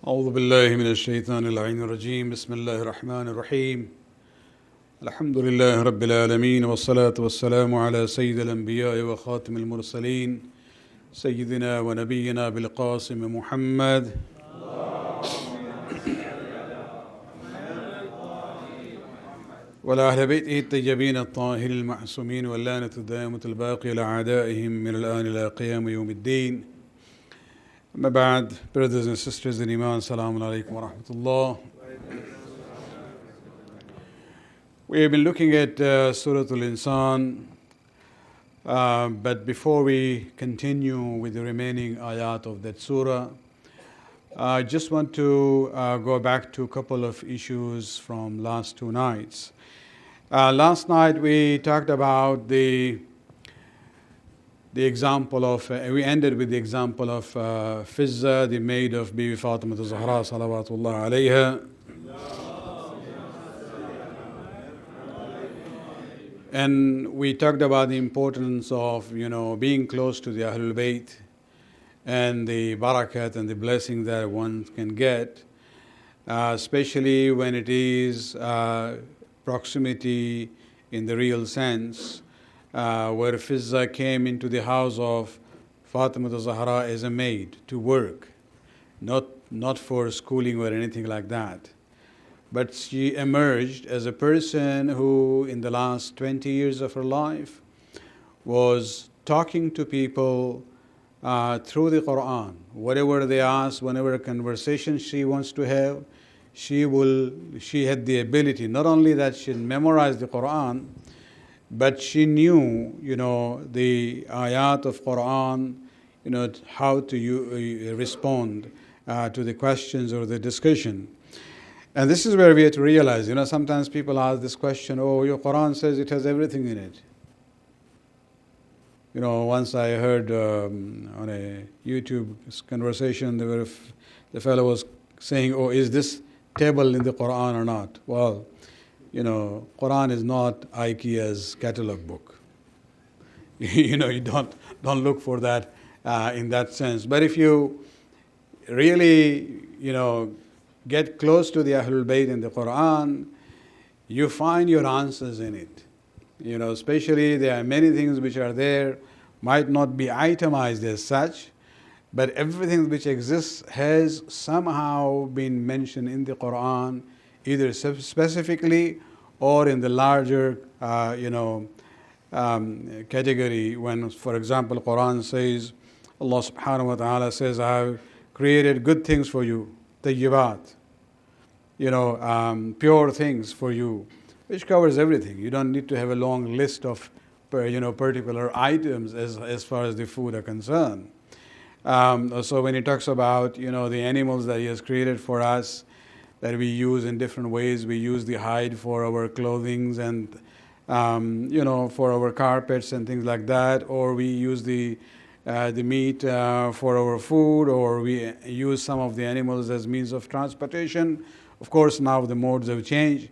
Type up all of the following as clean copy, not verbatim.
أعوذ بالله من الشيطان اللعين الرجيم بسم الله الرحمن الرحيم الحمد لله رب العالمين والصلاة والسلام على سيد الأنبياء وخاتم المرسلين سيدنا ونبينا بالقاسم محمد وعلى أهل بيته الطيبين الطاهرين المعصومين واللعنة الدائمة الباقية لأعدائهم من الآن إلى قيام يوم الدين. أما بعد, brothers and sisters in Iman, Assalamu alaikum wa rahmatullah. We have been looking at Suratu l-Insan, but before we continue with the remaining ayat of that surah, I just want to go back to a couple of issues from last two nights. Last night we talked about the example of, we ended with the example of Fizza, the maid of Bibi Fatima Zahra, salawatullah alayha. And we talked about the importance of, being close to the Ahlul Bayt and the barakat and the blessing that one can get, especially when it is proximity in the real sense, where Fizza came into the house of Fatima Zahra as a maid to work, not for schooling or anything like that. But she emerged as a person who, in the last 20 years of her life, was talking to people through the Quran. Whatever they ask, whenever conversation she wants to have, she had the ability, not only that she memorized the Quran, but she knew, the ayat of Quran, how to respond to the questions or the discussion. And this is where we have to realize, sometimes people ask this question, oh, your Quran says it has everything in it. Once I heard on a YouTube conversation, the fellow was saying, oh, is this table in the Quran or not? Well, Quran is not IKEA's catalog book. You don't look for that in that sense. But if you really, get close to the Ahlul Bayt in the Quran, you find your answers in it. Especially there are many things which are there, might not be itemized as such, but everything which exists has somehow been mentioned in the Quran, either specifically or in the larger, category. When, for example, Quran says, Allah subhanahu wa ta'ala says, I have created good things for you, tayyibat, pure things for you, which covers everything. You don't need to have a long list of, particular items as far as the food are concerned. So when he talks about, the animals that he has created for us, that we use in different ways, we use the hide for our clothing and, for our carpets and things like that, or we use the meat for our food, or we use some of the animals as means of transportation. Of course, now the modes have changed.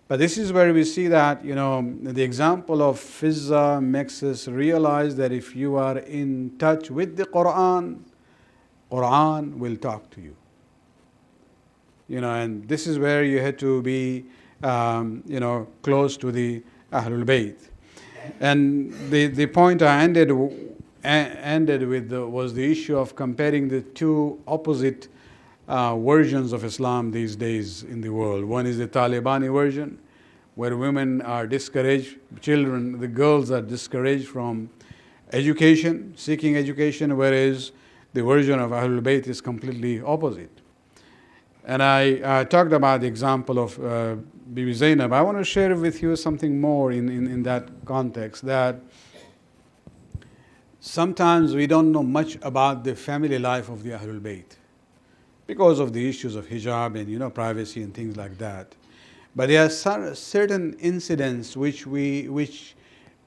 But this is where we see that, the example of Fizza makes us realize that if you are in touch with the Quran, Quran will talk to you. And this is where you had to be, close to the Ahlul Bayt. And the point I ended with was the issue of comparing the two opposite versions of Islam these days in the world. One is the Talibani version, where women are discouraged, the girls are discouraged from education, seeking education, whereas the version of Ahlul Bayt is completely opposite. And I talked about the example of Bibi Zainab. I want to share with you something more in that context, that sometimes we don't know much about the family life of the Ahlul Bayt because of the issues of hijab and privacy and things like that. But there are certain incidents which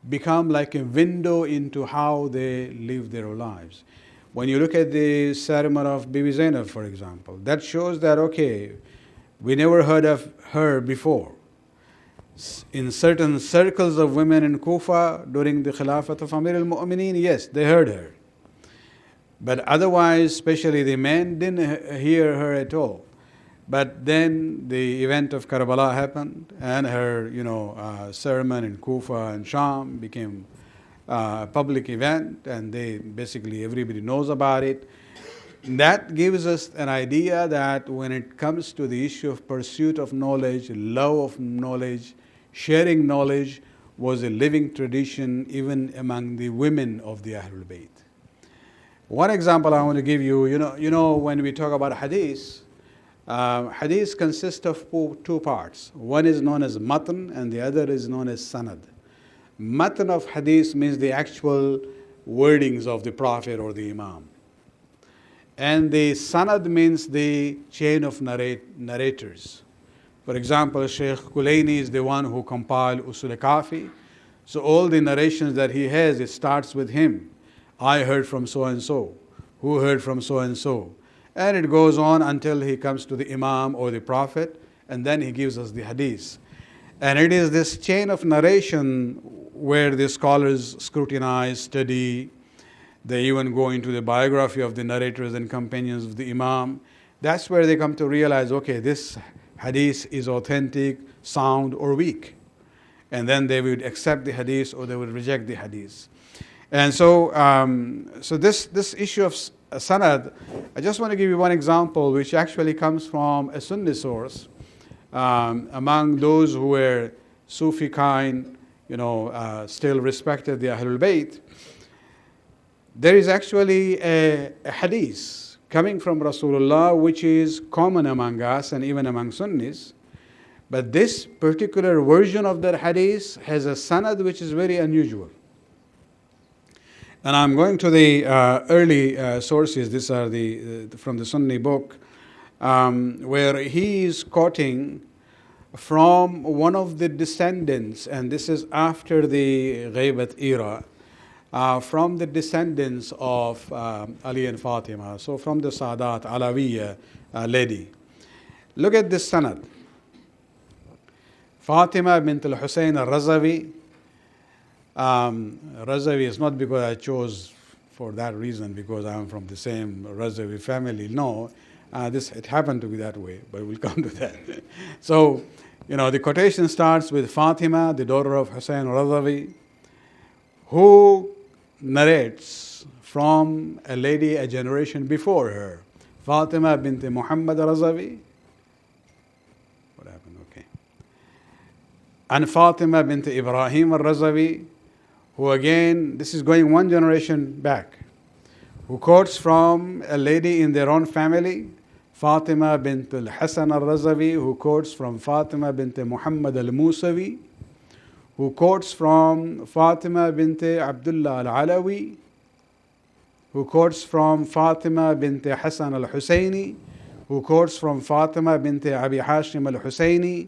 become like a window into how they live their lives. When you look at the ceremony of Bibi Zainab, for example, that shows that, okay, we never heard of her before. In certain circles of women in Kufa during the Khilafat of Amir al-Mu'mineen, yes, they heard her. But otherwise, especially the men, didn't hear her at all. But then the event of Karbala happened, and her, sermon in Kufa and Sham became a public event, and they basically everybody knows about it. That gives us an idea that when it comes to the issue of pursuit of knowledge, love of knowledge, sharing knowledge was a living tradition even among the women of the Ahlul Bayt. One example I want to give you, when we talk about hadith, hadith consists of two parts. One is known as matan and the other is known as sanad. Matan of hadith means the actual wordings of the Prophet or the Imam. And the sanad means the chain of narrators. For example, Shaykh Kulaini is the one who compiled Usul Kafi. So all the narrations that he has, it starts with him. I heard from so and so, who heard from so and so. And it goes on until he comes to the Imam or the Prophet, and then he gives us the hadith. And it is this chain of narration where the scholars scrutinize, study. They even go into the biography of the narrators and companions of the Imam. That's where they come to realize, okay, this hadith is authentic, sound, or weak. And then they would accept the hadith or they would reject the hadith. And so this issue of sanad, I just want to give you one example which actually comes from a Sunni source. Among those who were Sufi kind, still respected the Ahlul Bayt, there is actually a hadith coming from Rasulullah which is common among us and even among Sunnis. But this particular version of that hadith has a sanad which is very unusual. And I'm going to the early sources. These are from the Sunni book, where he is quoting from one of the descendants, and this is after the Ghaybat era, from the descendants of Ali and Fatima, so from the Sadat, Alawiya lady. Look at this sanad. Fatima bint al-Husayn al-Razavi. Razavi is not because I chose for that reason, because I am from the same Razavi family. No, it happened to be that way, but we'll come to that. So, the quotation starts with Fatima, the daughter of Husayn al-Razavi, who narrates from a lady a generation before her, Fatima bint Muhammad Rizvi. What happened? Okay. And Fatima bint Ibrahim al-Razavi, who again, this is going one generation back, who quotes from a lady in their own family, Fatima bint al-Hasan al-Razavi, who quotes from Fatima bint Muhammad al-Musawi, who quotes from Fatima bint Abdullah al-Alawi, who quotes from Fatima bint Hasan al-Husayni, who quotes from Fatima bint Abi Hashim al-Husayni,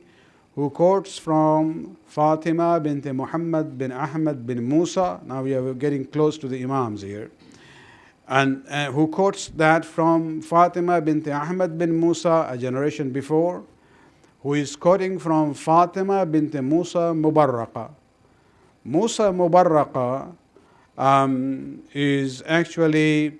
who quotes from Fatima bint Muhammad bin Ahmad bin Musa. Now we are getting close to the Imams here. And who quotes that from Fatima bint Ahmad bin Musa, a generation before, who is quoting from Fatima bint Musa Mubarraqa. Musa Mubarraqa is actually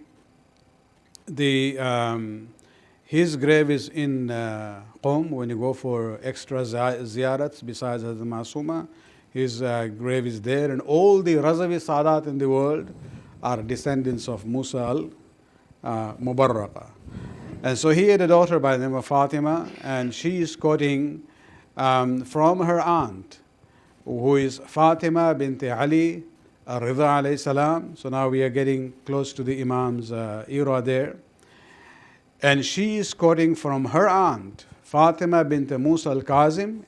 his grave is in Qom. When you go for extra ziyarats besides Hazrat Masuma, his grave is there, and all the Razavi Sadat in the world are descendants of Musa al-Mubarraqa. And so he had a daughter by the name of Fatima, and she is quoting from her aunt, who is Fatima bint Ali al-Ridha alayhi salam. So now we are getting close to the Imam's era there. And she is quoting from her aunt, Fatima bint Musa al-Kazim,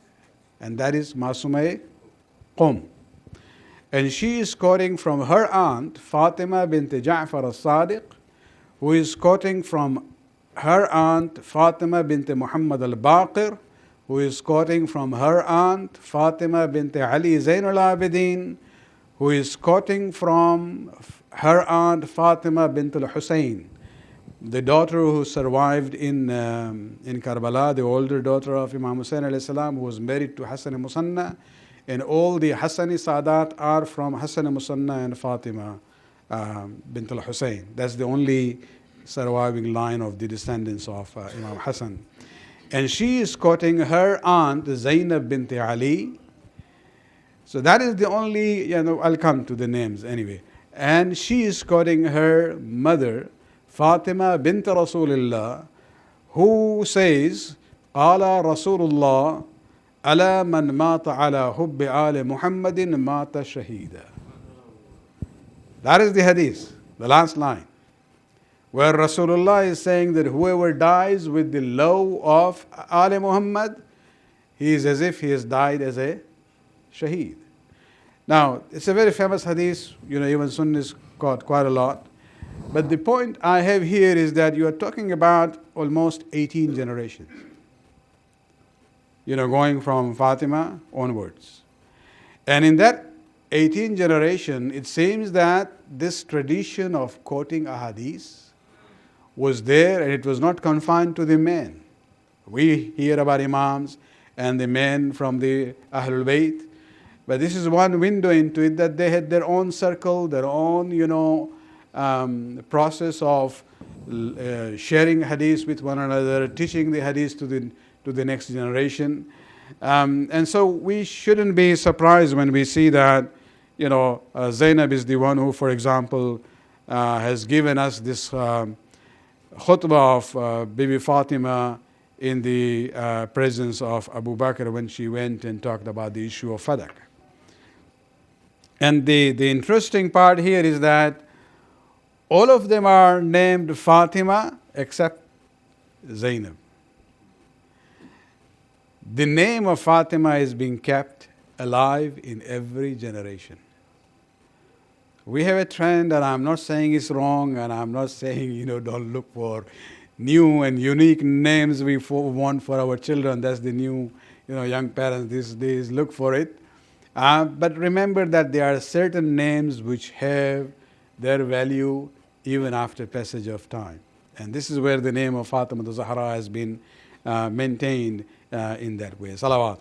and that is Masumay Qum. And she is quoting from her aunt, Fatima bint Ja'far al-Sadiq, who is quoting from her aunt, Fatima bint Muhammad al-Baqir, who is quoting from her aunt, Fatima bint Ali Zain al-Abidin, who is quoting from her aunt, Fatima bint al-Husayn, the daughter who survived in Karbala, the older daughter of Imam Hussain alayhi salam, who was married to Hassan Musanna. And all the Hassani Sadat are from Hassan Musanna and Fatima bint al-Hussein. That's the only surviving line of the descendants of Imam Hassan. And she is quoting her aunt Zainab bint Ali. So that is the only, I'll come to the names anyway. And she is quoting her mother, Fatima bint Rasulullah, who says, قال رسول الله ألا من مات على حب آل محمد مات شهيدا. That is the hadith, the last line, where Rasulullah is saying that whoever dies with the love of Ali Muhammad, he is as if he has died as a shaheed. Now, it's a very famous hadith, even Sunnis quote quite a lot. But the point I have here is that you are talking about almost 18 generations. Going from Fatima onwards. And in that 18 generation, it seems that this tradition of quoting a hadith was there, and it was not confined to the men. We hear about imams and the men from the Ahlul Bayt, but this is one window into it, that they had their own circle, their own, process of sharing hadith with one another, teaching the hadith to the next generation. And so we shouldn't be surprised when we see that, Zainab is the one who, for example, has given us this khutbah of Bibi Fatima in the presence of Abu Bakr when she went and talked about the issue of Fadak. And the interesting part here is that all of them are named Fatima except Zainab. The name of Fatima is being kept alive in every generation. We have a trend, and I'm not saying it's wrong, and I'm not saying, don't look for new and unique names we want for our children. That's the new, young parents these days look for it. But remember that there are certain names which have their value even after passage of time. And this is where the name of Fatima al-Zahra has been maintained in that way. Salawat.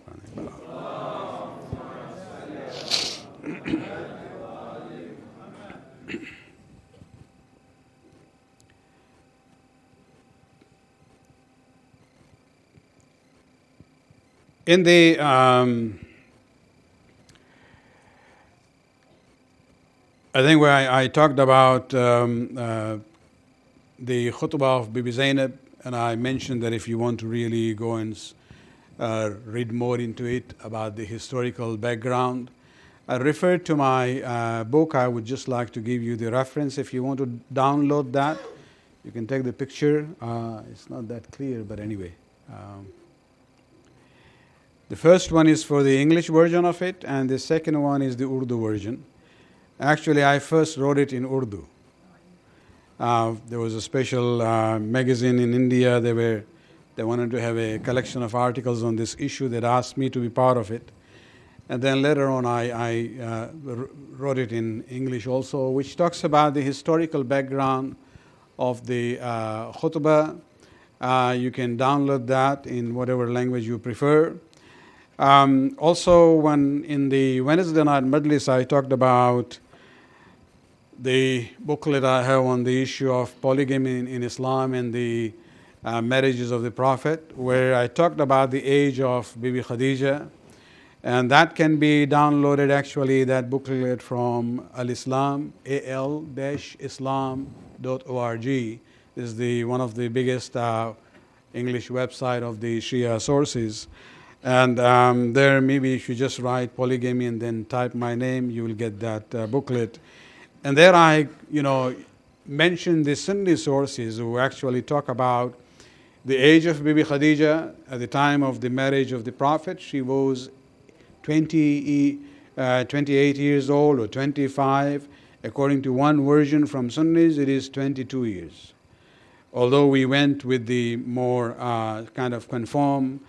In the I think where I talked about the khutbah of Bibi Zainab, and I mentioned that if you want to really go and read more into it about the historical background, I referred to my book. I would just like to give you the reference. If you want to download that, you can take the picture. It's not that clear, but anyway. The first one is for the English version of it, and the second one is the Urdu version. Actually, I first wrote it in Urdu. There was a special magazine in India. They wanted to have a collection of articles on this issue. That asked me to be part of it. And then later on, I wrote it in English also, which talks about the historical background of the khutbah. You can download that in whatever language you prefer. Also, when in the Wednesday night Majlis, I talked about the booklet I have on the issue of polygamy in Islam and the marriages of the Prophet, where I talked about the age of Bibi Khadija. And that can be downloaded, actually, that booklet from al-Islam, al-islam.org. This is one of the biggest English website of the Shia sources. And there, maybe if you just write polygamy and then type my name, you will get that booklet. And there I, mention the Sunni sources who actually talk about the age of Bibi Khadija at the time of the marriage of the Prophet. She was 28 years old or 25. According to one version from Sunnis, it is 22 years. Although we went with the more kind of confirmed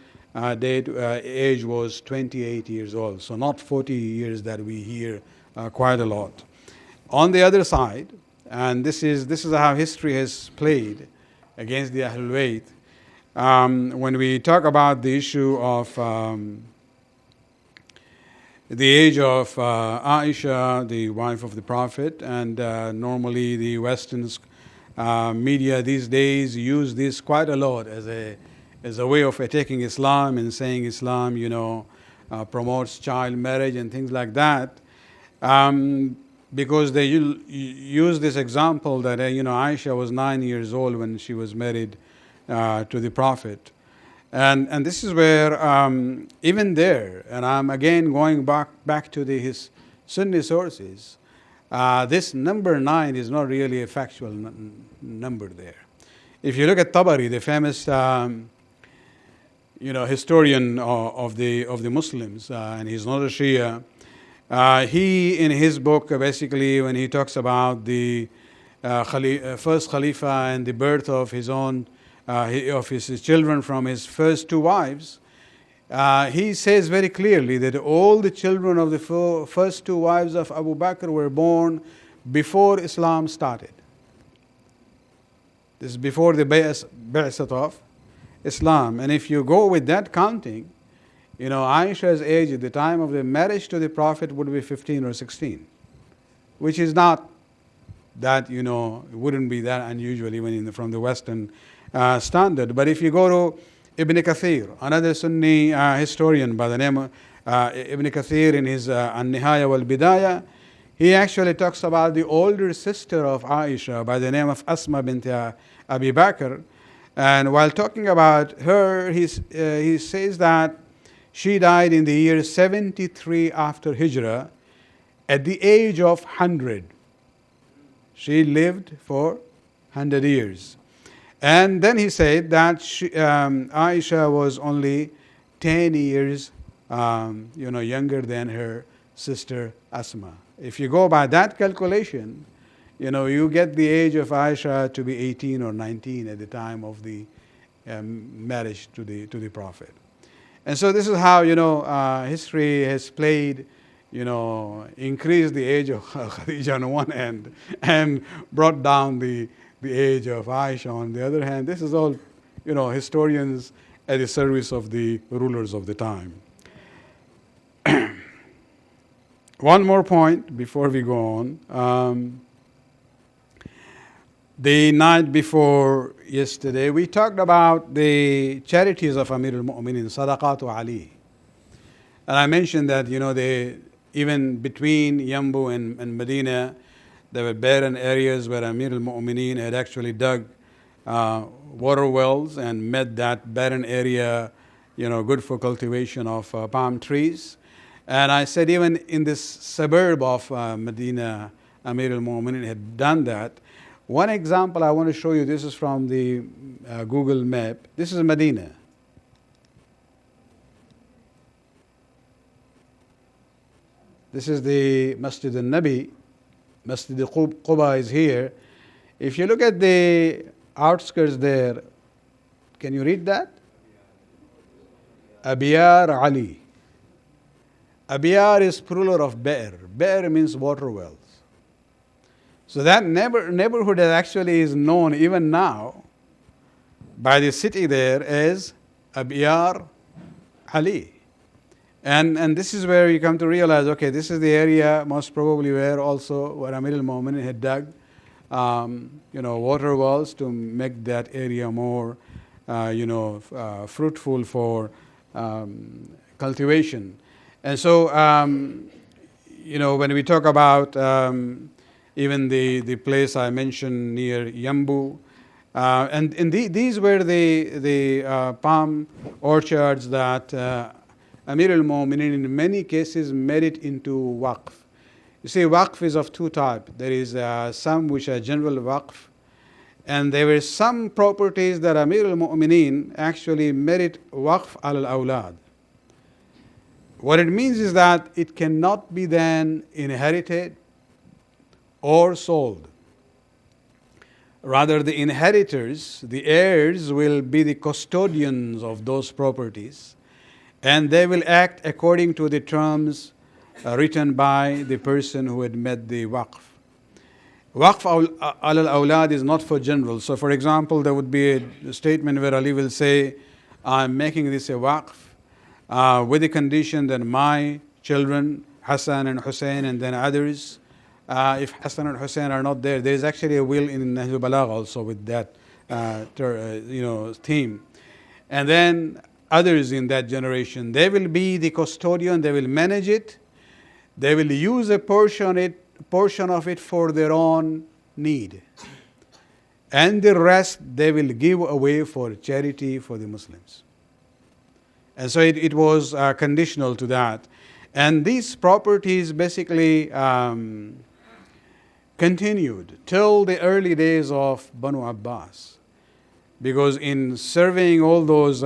date, age was 28 years old. So not 40 years that we hear quite a lot. On the other side, and this is how history has played against the Ahlul Bayt. When we talk about the issue of the age of Aisha, the wife of the Prophet, and normally the Western media these days use this quite a lot as a way of attacking Islam and saying Islam, promotes child marriage and things like that. Because they use this example that Aisha was 9 years old when she was married to the Prophet. And this is where, even there, and I'm again going back to his Sunni sources, this number 9 is not really a factual number there. If you look at Tabari, the famous historian of the Muslims, and he's not a Shia, he in his book basically when he talks about the first Khalifa and the birth of his own of his children from his first two wives, he says very clearly that all the children of the first two wives of Abu Bakr were born before Islam started. This is before the Bayt of Islam. And if you go with that counting, Aisha's age at the time of the marriage to the Prophet would be 15 or 16, which is not that, it wouldn't be that unusual even from the Western standard. But if you go to Ibn Kathir, another Sunni historian by the name of Ibn Kathir, in his An-Nihaya wal-Bidaya, he actually talks about the older sister of Aisha by the name of Asma bint Abi Bakr. And while talking about her, he says that she died in the year 73 after Hijrah at the age of 100. She lived for 100 years. And then he said that Aisha was only 10 years younger than her sister Asma. If you go by that calculation, you get the age of Aisha to be 18 or 19 at the time of the marriage to the Prophet. And so this is how, history has played, increased the age of Khadija on one hand and brought down the age of Aisha on the other hand. This is all, historians at the service of the rulers of the time. One more point before we go on. The night before yesterday, we talked about the charities of Amir al-Mu'minin, Sadaqatu Ali. And I mentioned that, even between Yambu and Medina, there were barren areas where Amir al-Mu'minin had actually dug water wells and made that barren area, good for cultivation of palm trees. And I said even in this suburb of Medina, Amir al-Mu'minin had done that. One example I want to show you, this is from the Google map. This is Medina. This is the Masjid al-Nabi. Masjid al-Quba is here. If you look at the outskirts there, can you read that? Abiyar Ali. Abiyar is plural of Ba'r. Ba'r means water wells. So that neighborhood actually is known even now by the city there as Abiyar Ali. And this is where you come to realize, okay, this is the area most probably where Amir al-Mu'minin had dug, water wells to make that area more, fruitful for cultivation. And so, when we talk about even the place I mentioned near Yambu, and these were the palm orchards that Amir al-Mu'minin in many cases made it into waqf. You see, waqf is of two types. There is some which are general waqf, and there were some properties that Amir al-Mu'minin actually made it waqf al-awlad. What it means is that it cannot be then inherited or sold. Rather, the inheritors, the heirs, will be the custodians of those properties, and they will act according to the terms written by the person who had made the waqf. Waqf al-awlad is not for general. So, for example, there would be a statement where Ali will say, I'm making this a waqf with the condition that my children Hassan and Hussein and then others. If Hassan and Hussein are not there, there is actually a will in Nahjul Balagh also with that theme. And then others in that generation, they will be the custodian, they will manage it, they will use a portion of it for their own need. And the rest they will give away for charity for the Muslims. And so it was conditional to that. And these properties basically continued till the early days of Banu Abbas. Because in serving all those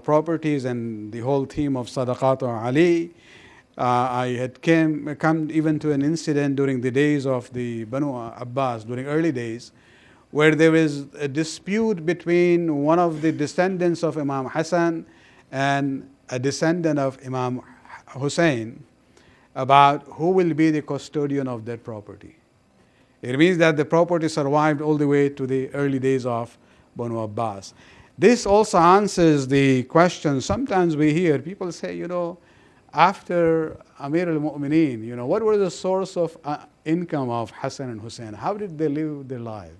properties and the whole theme of Sadaqat Ali, I had come even to an incident during the days of the Banu Abbas, during early days, where there was a dispute between one of the descendants of Imam Hassan and a descendant of Imam Hussein about who will be the custodian of that property. It means that the property survived all the way to the early days of Banu Abbas. This also answers the question sometimes we hear people say, after Amir al-Mu'mineen, what were the source of income of Hassan and Hussein? How did they live their lives?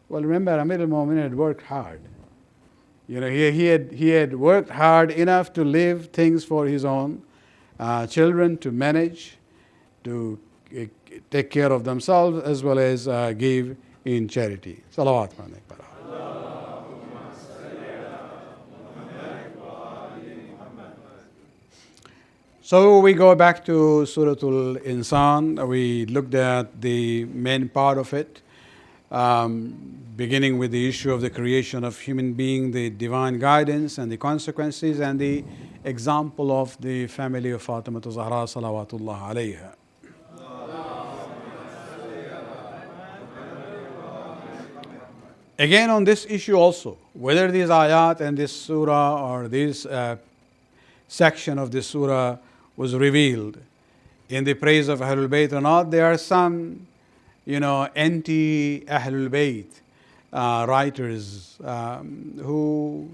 Well, remember, Amir al-Mu'mineen had worked hard. He had worked hard enough to leave things for his own children to manage, to take care of themselves, as well as give in charity. Salawat. So we go back to Suratu l-Insan. We looked at the main part of it, beginning with the issue of the creation of human being, the divine guidance and the consequences, and the example of the family of Fatima Zahra salawatullah alayha. Again on this issue also, whether these ayat and this surah or this section of this surah was revealed in the praise of Ahlul Bayt or not, there are some anti-Ahlul Bayt writers who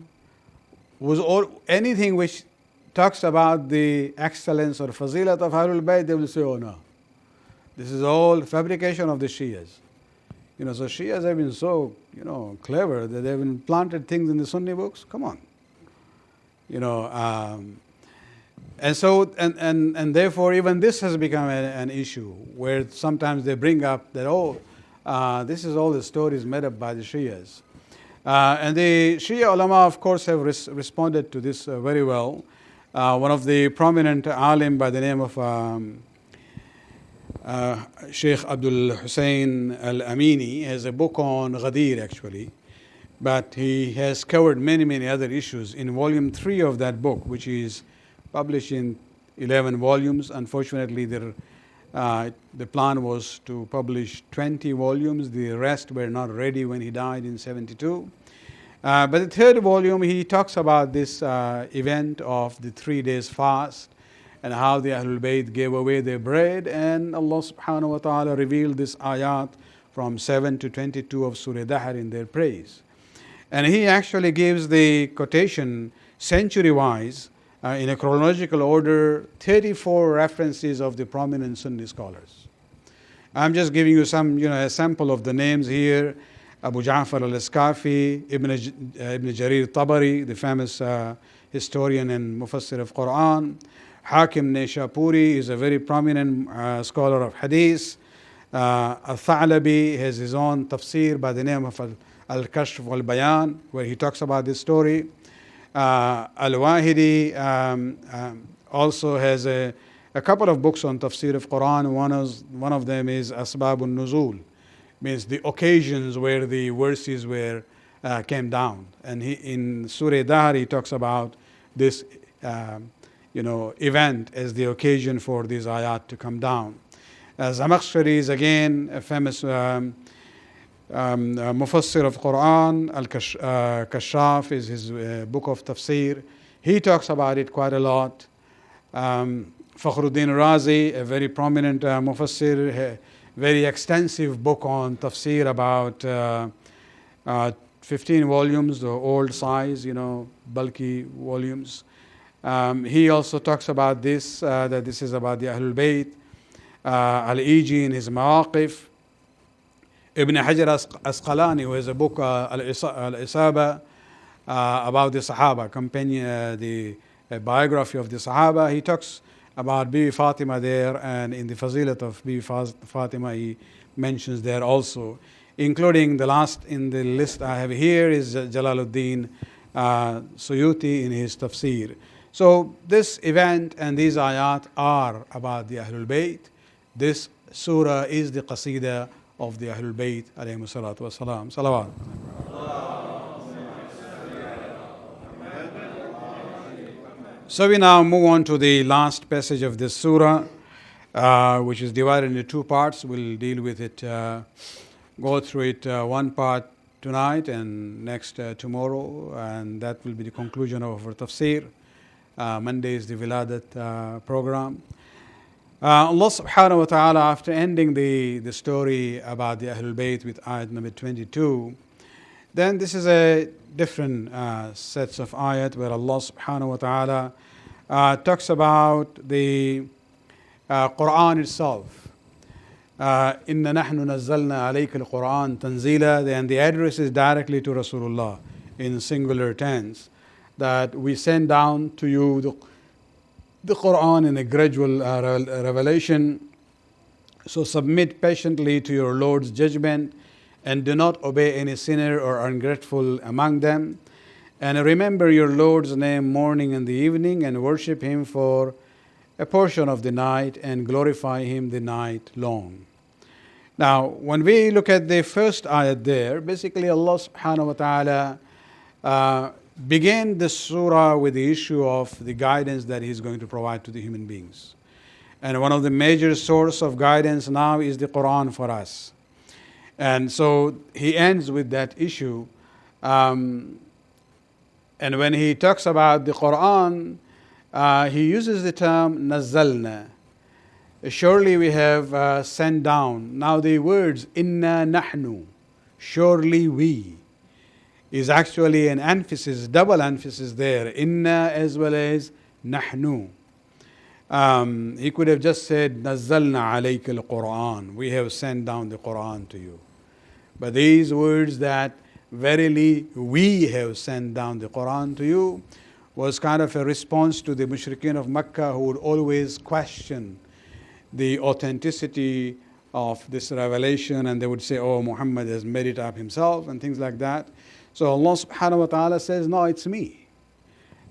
anything which talks about the excellence or fazilat of Ahlul Bayt, they will say, oh no, this is all fabrication of the Shias. So Shias have been so, clever that they've implanted things in the Sunni books. Come on. And so, and therefore, even this has become an issue where sometimes they bring up that, this is all the stories made up by the Shias. And the Shia ulama, of course, have responded to this very well. One of the prominent alim by the name of Sheikh Abdul Hussein Al-Amini has a book on Ghadir actually, but he has covered many other issues in volume 3 of that book, which is published in 11 volumes. Unfortunately, the plan was to publish 20 volumes. The rest were not ready when he died in 72. But the third volume, he talks about this event of the 3 days fast and how the Ahlul Bayt gave away their bread, and Allah subhanahu wa ta'ala revealed this ayat from 7 to 22 of Surah Dahr in their praise. And he actually gives the quotation century-wise, in a chronological order, 34 references of the prominent Sunni scholars. I'm just giving you some, a sample of the names here. Abu Ja'far al-Iskafi, Ibn Jarir Tabari, the famous historian and mufassir of Quran. Hakim Naishapuri is a very prominent scholar of hadith. Al-Tha'labi has his own tafsir by the name of Al-Kashf wal-Bayan, where he talks about this story. Al-Wahidi also has a couple of books on tafsir of Quran. One of them is Asbabun Nuzul, means the occasions where the verses came down. And in Surah Dahr he talks about this event as the occasion for these ayat to come down. Zamakhshari is again a famous mufassir of Quran. Al-Kashaf is his book of tafsir. He talks about it quite a lot. Fakhruddin Razi, a very prominent mufassir, very extensive book on tafsir, about 15 volumes, the old size, bulky volumes. He also talks about this, that this is about the Ahlul Bayt. Al-Iji in his Mawaqif. Ibn Hajar Asqalani, who has a book, Al-Isaba, about the Sahaba, the biography of the Sahaba. He talks about Bibi Fatima there, and in the Fazilat of Bibi Fatima, he mentions there also, including the last in the list I have here is Jalaluddin Suyuti in his Tafsir. So this event and these ayat are about the Ahlul Bayt. This surah is the Qasida of the Ahlul Bayt alayhi salatu wa salam. Salawat. So we now move on to the last passage of this surah, which is divided into two parts. We'll deal with it, go through it one part tonight and next tomorrow, and that will be the conclusion of our tafsir. Monday is the Wiladat program. Allah subhanahu wa ta'ala, after ending the story about the Ahlul Bayt with ayat number 22, then this is a different sets of ayat where Allah subhanahu wa ta'ala talks about the Quran itself. Inna nahnu nazzalna alayka al-Quran tanzila, and the address is directly to Rasulullah in singular tense, that we send down to you the Quran in a gradual revelation. So submit patiently to your Lord's judgment and do not obey any sinner or ungrateful among them. And remember your Lord's name morning and the evening, and worship Him for a portion of the night and glorify Him the night long. Now, when we look at the first ayat there, basically Allah subhanahu wa ta'ala began the surah with the issue of the guidance that He is going to provide to the human beings. And one of the major source of guidance now is the Quran for us. And so He ends with that issue. And when He talks about the Quran, He uses the term nazzalna. Surely we have sent down. Now the words inna nahnu, surely we, is actually an emphasis, double emphasis there. Inna as well as nahnu. He could have just said nazzalna alayka al-Quran, we have sent down the Quran to you. But these words that verily we have sent down the Quran to you was kind of a response to the mushrikeen of Makkah, who would always question the authenticity of this revelation, and they would say, oh, Muhammad has made it up himself and things like that. So Allah subhanahu wa ta'ala says, no, it's me.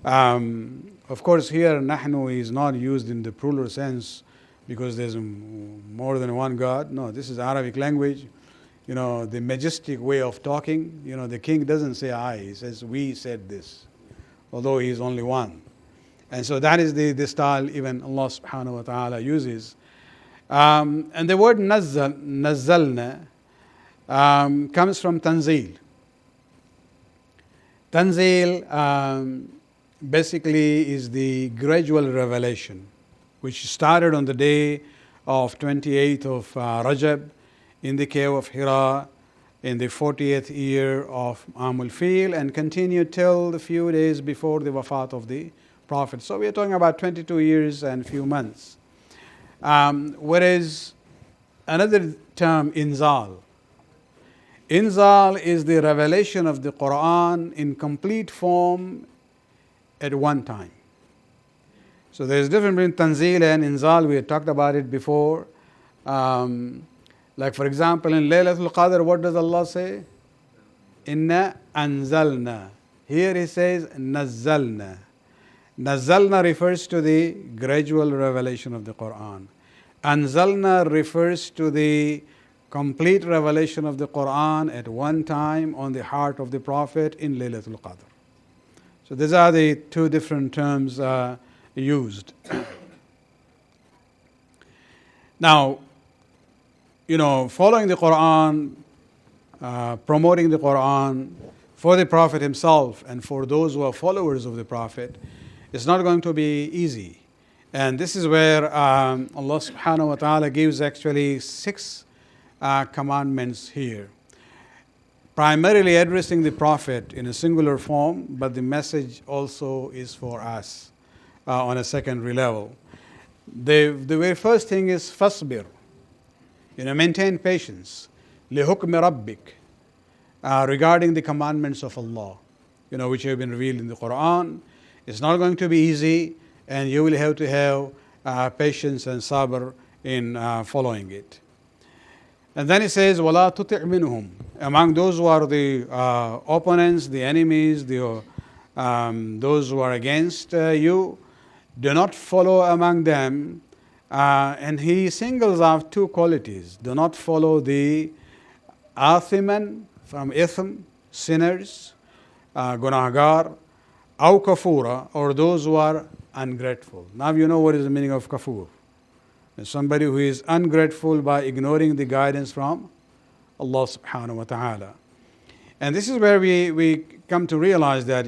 Of course, here nahnu is not used in the plural sense because there's more than one God. No, this is Arabic language. You know, the majestic way of talking. You know, the king doesn't say I, he says we said this, although he is only one. And so that is the style even Allah subhanahu wa ta'ala uses. And the word nazzalna comes from tanzil. Tanzil basically is the gradual revelation, which started on the day of 28th of Rajab in the cave of Hira in the 40th year of Amul Fil, and continued till the few days before the wafat of the Prophet. So we are talking about 22 years and few months. Whereas another term, inzal. Inzal is the revelation of the Quran in complete form at one time. So there is a difference between tanzil and inzal. We had talked about it before. Like for example, in Laylatul Qadr, what does Allah say? Inna anzalna. Here He says nazzalna. Nazzalna refers to the gradual revelation of the Quran. Anzalna refers to the complete revelation of the Quran at one time on the heart of the Prophet in Laylatul Qadr. So these are the two different terms used. Now, you know, following the Quran, promoting the Quran for the Prophet himself and for those who are followers of the Prophet, it's not going to be easy. And this is where Allah subhanahu wa ta'ala gives actually 6 commandments here. Primarily addressing the Prophet in a singular form, but the message also is for us. on a secondary level. The very first thing is fasbir, maintain patience, لِحُكْمِ رَبِّكَ, regarding the commandments of Allah, which have been revealed in the Quran. It's not going to be easy, and you will have to have patience and sabr in following it. And then he says, وَلَا تُطِعْ مِنْهُمْ, among those who are the opponents, the enemies, those who are against you, do not follow among them. And he singles out two qualities. Do not follow the athiman, from ithm, sinners, gunahgar, aw kafura, or those who are ungrateful. Now you know what is the meaning of kafur. It's somebody who is ungrateful by ignoring the guidance from Allah subhanahu wa ta'ala. And this is where we come to realize that,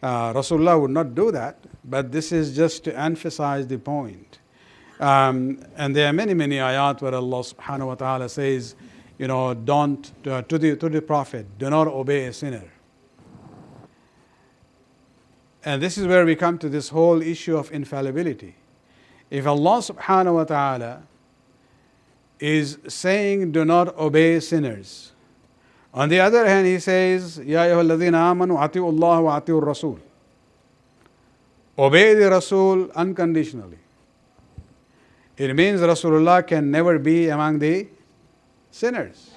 Rasulullah would not do that, but this is just to emphasize the point. And there are many ayat where Allah subhanahu wa ta'ala says, don't, to the Prophet, do not obey a sinner. And this is where we come to this whole issue of infallibility. If Allah subhanahu wa ta'ala is saying do not obey sinners, on the other hand he says, Ya ayyuhalladhina amanu ati'u Allah wa ati'u Rasul. Obey the Rasul unconditionally. It means Rasulullah can never be among the sinners.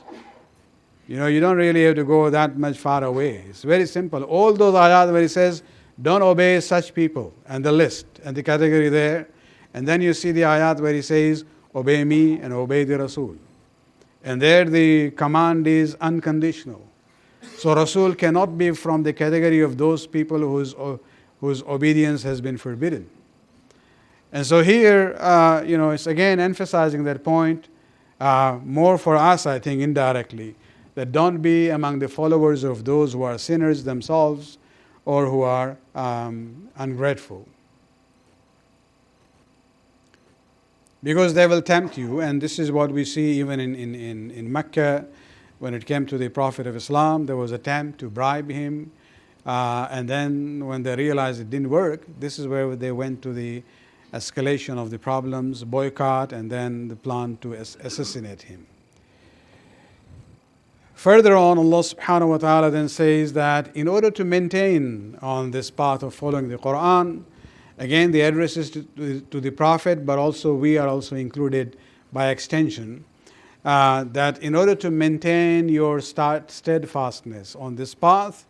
You don't really have to go that much far away. It's very simple. All those ayat where he says, don't obey such people, and the list and the category there. And then you see the ayat where he says, obey me and obey the Rasul. And there the command is unconditional. So Rasul cannot be from the category of those people whose obedience has been forbidden. And so here, it's again emphasizing that point more for us, I think, indirectly, that don't be among the followers of those who are sinners themselves or who are ungrateful. Because they will tempt you, and this is what we see even in Mecca. When it came to the Prophet of Islam, there was an attempt to bribe him, and then when they realized it didn't work, this is where they went to the escalation of the problems, boycott, and then the plan to assassinate him. Further on, Allah subhanahu wa ta'ala then says that in order to maintain on this path of following the Quran, again, the address is to the Prophet, but also we are also included by extension, that in order to maintain your steadfastness on this path,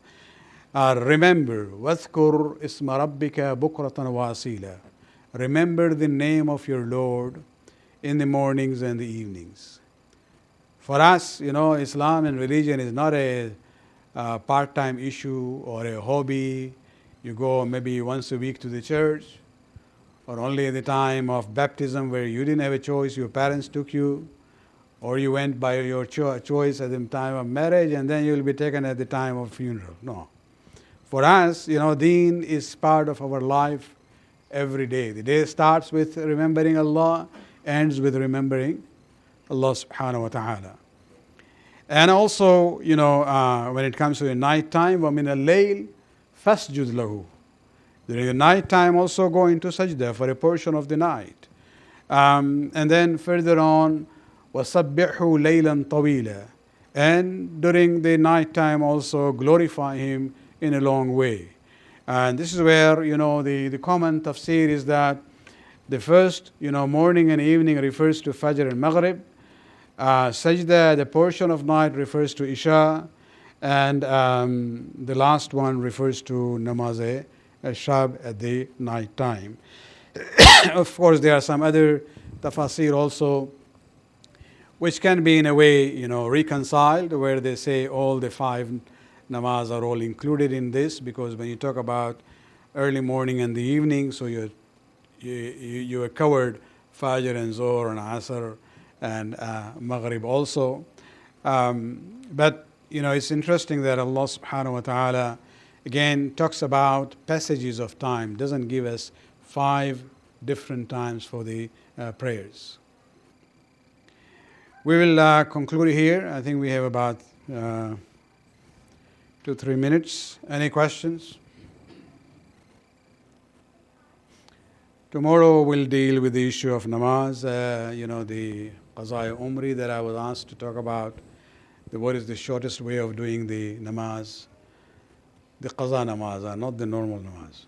remember, وَاذْكُرْ إِسْمَ رَبِّكَ بُكْرَةً وَأَصِيلًا. Remember the name of your Lord in the mornings and the evenings. For us, Islam and religion is not a part-time issue or a hobby. You go maybe once a week to the church, or only at the time of baptism where you didn't have a choice, your parents took you, or you went by your choice at the time of marriage, and then you will be taken at the time of funeral. No. For us, deen is part of our life every day. The day starts with remembering Allah, ends with remembering Allah subhanahu wa ta'ala. And also, when it comes to the night time, وَمِنَ اللَّيْلِ فَاسْجُدْ لَهُ. During the night time also go into sajda for a portion of the night. And then further on, وَسَبِّحْهُ لَيْلًا طَوِيلًا. And during the night time also glorify Him in a long way. And this is where, the common tafsir is that the first, morning and evening refers to Fajr and Maghrib. Sajda, the portion of night, refers to Isha. And the last one refers to Namaz Shab at the night time. Of course, there are some other tafsir also, which can be in a way, reconciled, where they say all the 5 namaz are all included in this, because when you talk about early morning and the evening, so you are covered Fajr and Zohr and Asr and Maghrib also. But it's interesting that Allah subhanahu wa ta'ala again talks about passages of time, doesn't give us 5 different times for the prayers. We will conclude here. I think we have about 2-3 minutes. Any questions? Tomorrow we'll deal with the issue of namaz, the Qaza Umri that I was asked to talk about. What is the shortest way of doing the namaz? The Qaza namaz, not the normal namaz.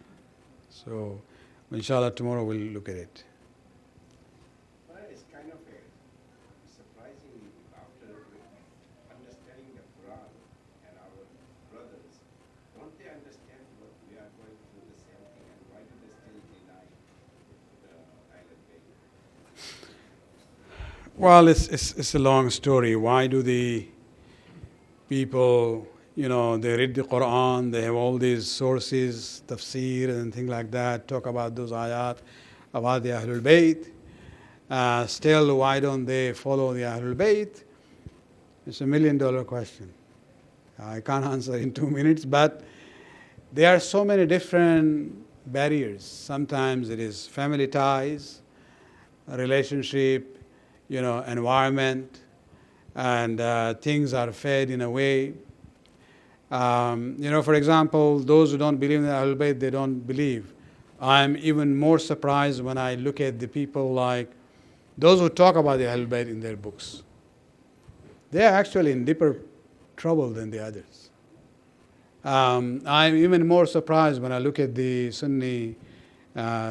So, inshallah, tomorrow we'll look at it. It's kind of surprising after understanding the Quran and our brothers. Don't they understand what we are going through the same thing, and why do they still deny the Ahlul Bayt? Well, it's a long story. Why do the people, they read the Quran, they have all these sources, tafsir and things like that, talk about those ayat about the Ahlul Bayt. Still, why don't they follow the Ahlul Bayt? It's $1 million question. I can't answer in 2 minutes, but there are so many different barriers. Sometimes it is family ties, relationship, environment, and things are fed in a way. For example, those who don't believe in the Ahlul Bayt, they don't believe. I'm even more surprised when I look at the people like those who talk about the Ahlul Bayt in their books. They are actually in deeper trouble than the others. I'm even more surprised when I look at the Sunni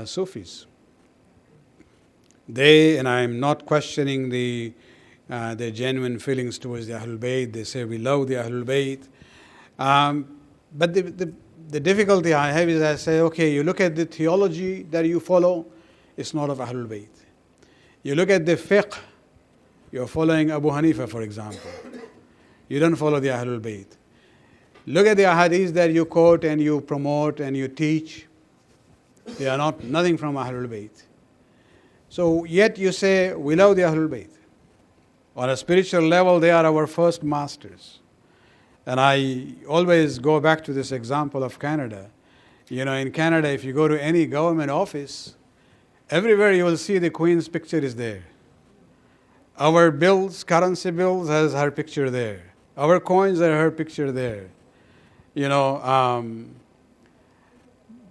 Sufis. And I'm not questioning their genuine feelings towards the Ahlul Bayt. They say we love the Ahlul Bayt. But the difficulty I have is I say, okay, you look at the theology that you follow, it's not of Ahlul Bayt. You look at the fiqh, you're following Abu Hanifa, for example. You don't follow the Ahlul Bayt. Look at the ahadith that you quote and you promote and you teach. They are nothing from Ahlul Bayt. So yet you say, we love the Ahlul Bayt. On a spiritual level, they are our first masters. And I always go back to this example of Canada. In Canada, if you go to any government office, everywhere you will see the Queen's picture is there. Our bills, currency bills, has her picture there. Our coins are her picture there. But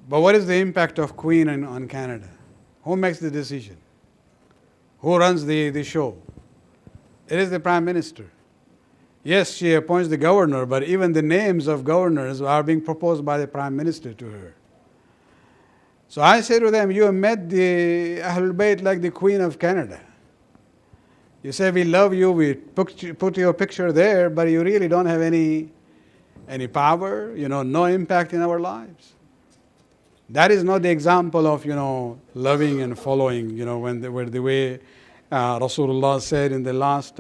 what is the impact of Queen on Canada? Who makes the decision? Who runs the show? It is the Prime Minister. Yes, she appoints the governor, but even the names of governors are being proposed by the Prime Minister to her. So I say to them, you have met the Ahlul Bayt like the Queen of Canada. You say, we love you, we put your picture there, but you really don't have any power, no impact in our lives. That is not the example of, loving and following, where the way Rasulullah said in the last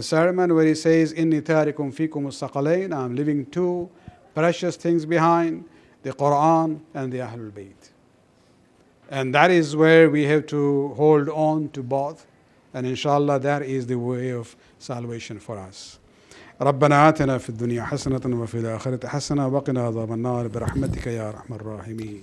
sermon where he says, Inni tarikum fikum as-saqalain, I'm leaving two precious things behind, the Quran and the Ahlul Bayt. And that is where we have to hold on to both. And inshallah, that is the way of salvation for us. ربنا آتنا في الدنيا حسنة وفي الآخرة حسنة وقنا عذاب النار برحمتك يا أرحم الراحمين.